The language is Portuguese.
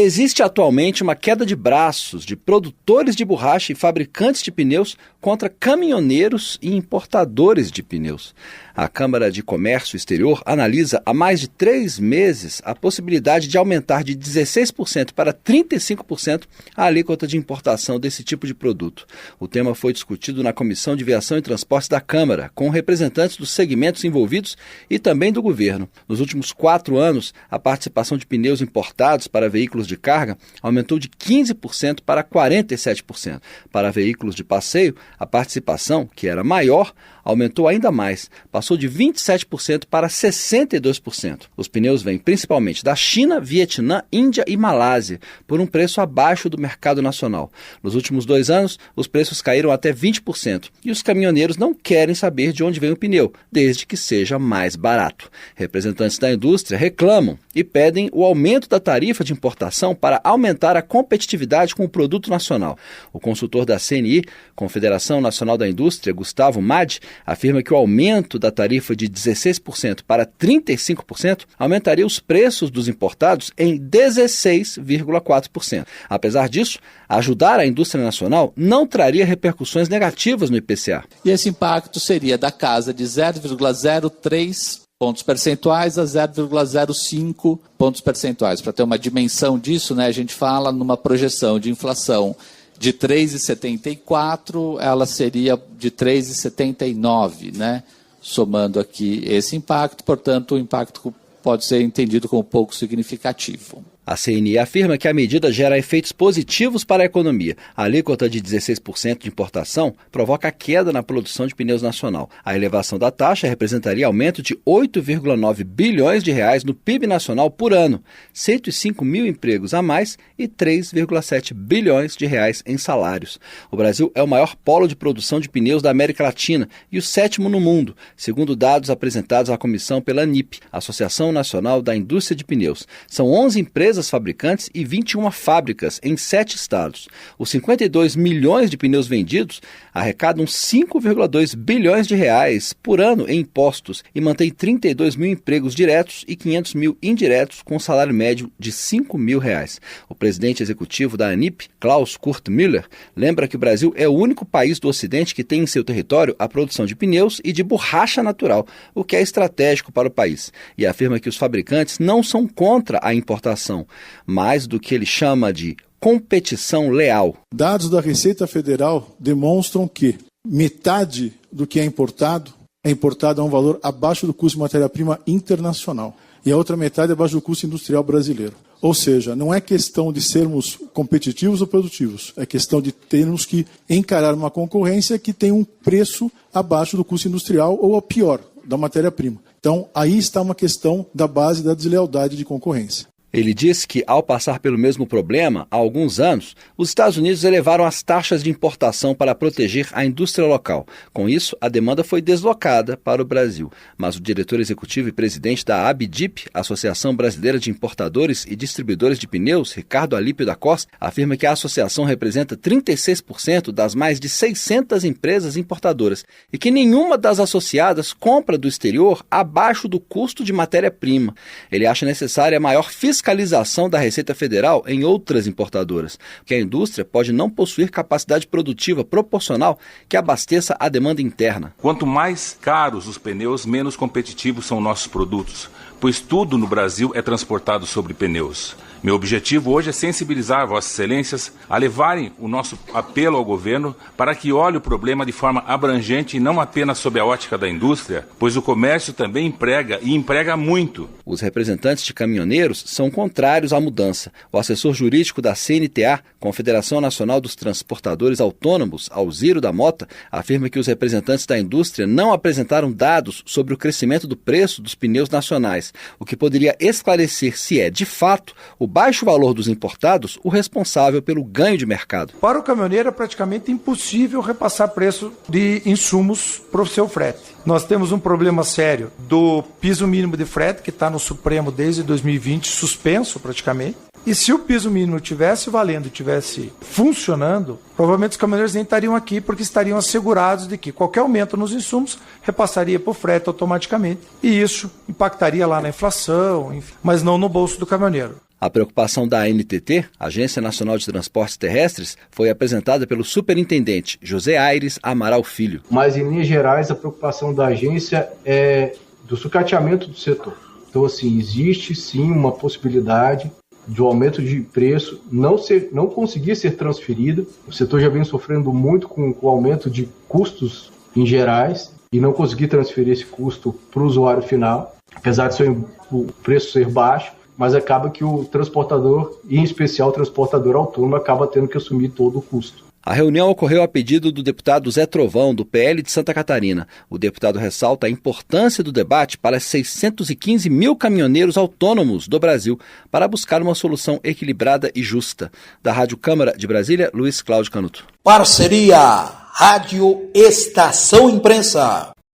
Existe atualmente uma queda de braços de produtores de borracha e fabricantes de pneus contra caminhoneiros e importadores de pneus. A Câmara de Comércio Exterior analisa há mais de 3 meses a possibilidade de aumentar de 16% para 35% a alíquota de importação desse tipo de produto. O tema foi discutido na Comissão de Viação e Transportes da Câmara, com representantes dos segmentos envolvidos e também do governo. Nos últimos 4 anos, a participação de pneus importados para veículos de carga aumentou de 15% para 47%. Para veículos de passeio, a participação, que era maior, aumentou ainda mais, passou de 27% para 62%. Os pneus vêm principalmente da China, Vietnã, Índia e Malásia, por um preço abaixo do mercado nacional. Nos últimos 2 anos, os preços caíram até 20% e os caminhoneiros não querem saber de onde vem o pneu, desde que seja mais barato. Representantes da indústria reclamam e pedem o aumento da tarifa de importação para aumentar a competitividade com o produto nacional. O consultor da CNI, Confederação Nacional da Indústria, Gustavo Madi, afirma que o aumento da tarifa de 16% para 35% aumentaria os preços dos importados em 16,4%. Apesar disso, ajudar a indústria nacional não traria repercussões negativas no IPCA. E esse impacto seria da casa de 0,03 pontos percentuais a 0,05 pontos percentuais. Para ter uma dimensão disso, a gente fala numa projeção de inflação de 3,74, ela seria de 3,79, somando aqui esse impacto, portanto, o impacto pode ser entendido como pouco significativo. A CNI afirma que a medida gera efeitos positivos para a economia. A alíquota de 16% de importação provoca queda na produção de pneus nacional. A elevação da taxa representaria aumento de 8,9 bilhões de reais no PIB nacional por ano, 105 mil empregos a mais e 3,7 bilhões de reais em salários. O Brasil é o maior polo de produção de pneus da América Latina e o 7º no mundo, segundo dados apresentados à comissão pela ANIP, Associação Nacional da Indústria de Pneus. São 11 empresas fabricantes e 21 fábricas em 7 estados. Os 52 milhões de pneus vendidos arrecadam 5,2 bilhões de reais por ano em impostos e mantém 32 mil empregos diretos e 500 mil indiretos com salário médio de 5 mil reais. O presidente executivo da ANIP, Klaus Kurt Müller, lembra que o Brasil é o único país do Ocidente que tem em seu território a produção de pneus e de borracha natural, o que é estratégico para o país, e afirma que os fabricantes não são contra a importação, mais do que ele chama de competição leal. Dados da Receita Federal demonstram que metade do que é importado a um valor abaixo do custo de matéria-prima internacional e a outra metade abaixo do custo industrial brasileiro. Ou seja, não é questão de sermos competitivos ou produtivos, é questão de termos que encarar uma concorrência que tem um preço abaixo do custo industrial ou, pior, da matéria-prima. Então, aí está uma questão da base da deslealdade de concorrência. Ele disse que, ao passar pelo mesmo problema, há alguns anos, os Estados Unidos elevaram as taxas de importação para proteger a indústria local. Com isso, a demanda foi deslocada para o Brasil. Mas o diretor executivo e presidente da ABDIP, Associação Brasileira de Importadores e Distribuidores de Pneus, Ricardo Alípio da Costa, afirma que a associação representa 36% das mais de 600 empresas importadoras e que nenhuma das associadas compra do exterior abaixo do custo de matéria-prima. Ele acha necessária maior fiscalização da Receita Federal em outras importadoras, porque a indústria pode não possuir capacidade produtiva proporcional que abasteça a demanda interna. Quanto mais caros os pneus, menos competitivos são nossos produtos, pois tudo no Brasil é transportado sobre pneus. Meu objetivo hoje é sensibilizar Vossas Excelências a levarem o nosso apelo ao governo para que olhe o problema de forma abrangente e não apenas sob a ótica da indústria, pois o comércio também emprega e emprega muito. Os representantes de caminhoneiros são contrários à mudança. O assessor jurídico da CNTA, Confederação Nacional dos Transportadores Autônomos, Alziro da Mota, afirma que os representantes da indústria não apresentaram dados sobre o crescimento do preço dos pneus nacionais, o que poderia esclarecer se é, de fato, o baixo valor dos importados o responsável pelo ganho de mercado. Para o caminhoneiro é praticamente impossível repassar preço de insumos para o seu frete. Nós temos um problema sério do piso mínimo de frete, que está no Supremo desde 2020, suspenso praticamente. E se o piso mínimo tivesse valendo, tivesse funcionando, provavelmente os caminhoneiros nem estariam aqui, porque estariam assegurados de que qualquer aumento nos insumos repassaria para o frete automaticamente. E isso impactaria lá na inflação, enfim, mas não no bolso do caminhoneiro. A preocupação da ANTT, Agência Nacional de Transportes Terrestres, foi apresentada pelo superintendente José Aires Amaral Filho. Mas, em linhas gerais, a preocupação da agência é do sucateamento do setor. Então, assim, existe sim uma possibilidade do aumento de preço não conseguir ser transferido. O setor já vem sofrendo muito com o aumento de custos em gerais e não conseguir transferir esse custo para o usuário final, apesar de o preço ser baixo. Mas acaba que o transportador, e em especial o transportador autônomo, acaba tendo que assumir todo o custo. A reunião ocorreu a pedido do deputado Zé Trovão, do PL de Santa Catarina. O deputado ressalta a importância do debate para 615 mil caminhoneiros autônomos do Brasil para buscar uma solução equilibrada e justa. Da Rádio Câmara de Brasília, Luiz Cláudio Canuto. Parceria Rádio Estação Imprensa.